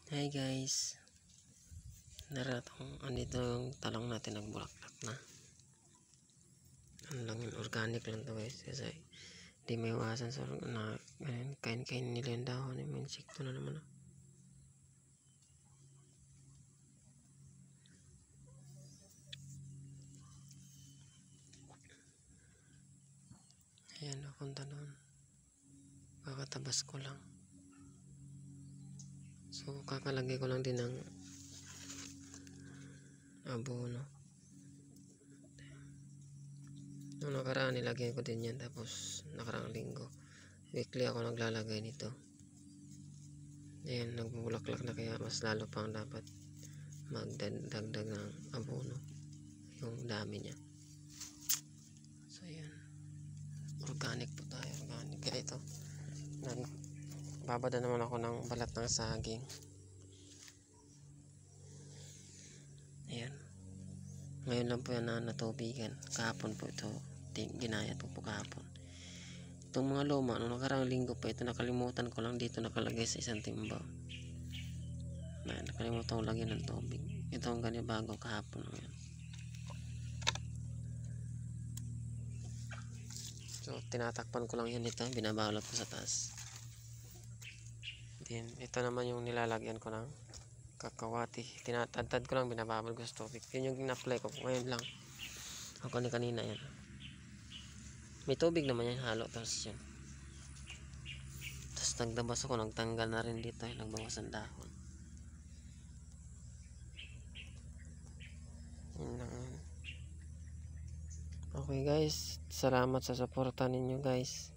Hi guys, naratong andito yung talong natin nagbulaklak na. Ano lang yun, organic lang to guys, kasi di may iwasan sa na kain-kain nila yung dahon, yung insekto na naman. Ayan, napunta doon, kakatabas ko lang. So kakalagay ko lang din ng abono. Noong nakaraan nilagay ko din yan, tapos nakaraang linggo weekly ako naglalagay nito. Ayan, nagbubulaklak na, kaya mas lalo pang dapat magdagdag ng abono yung dami niya. So ayan, organic po tayo, organic. Kaya ito, babada naman ako ng balat ng saging. Ayan, ngayon lang po yan na natubigan. Kahapon po ito ginayat po kahapon. Itong mga luma, nung nakarang linggo pa ito, nakalimutan ko lang dito nakalagay sa isang timba. Nakalimutan ko lagyan ng tubig. Ito ang ganyan bago kahapon ngayon. So tinatakpan ko lang yan ito, binabalot ko sa taas. Then ito naman yung nilalagyan ko ng kakawati. Tinatadtad ko lang, binababal ko sa tubig. Yun yung in-apply ko ngayon lang. Ako ni kanina yan. May tubig naman yan, halo. Tapos yun. Tapos nagdabas ako, nagtanggal na rin dito. Nagbawas ang dahon. Yun lang. Okay guys, salamat sa suporta ninyo guys.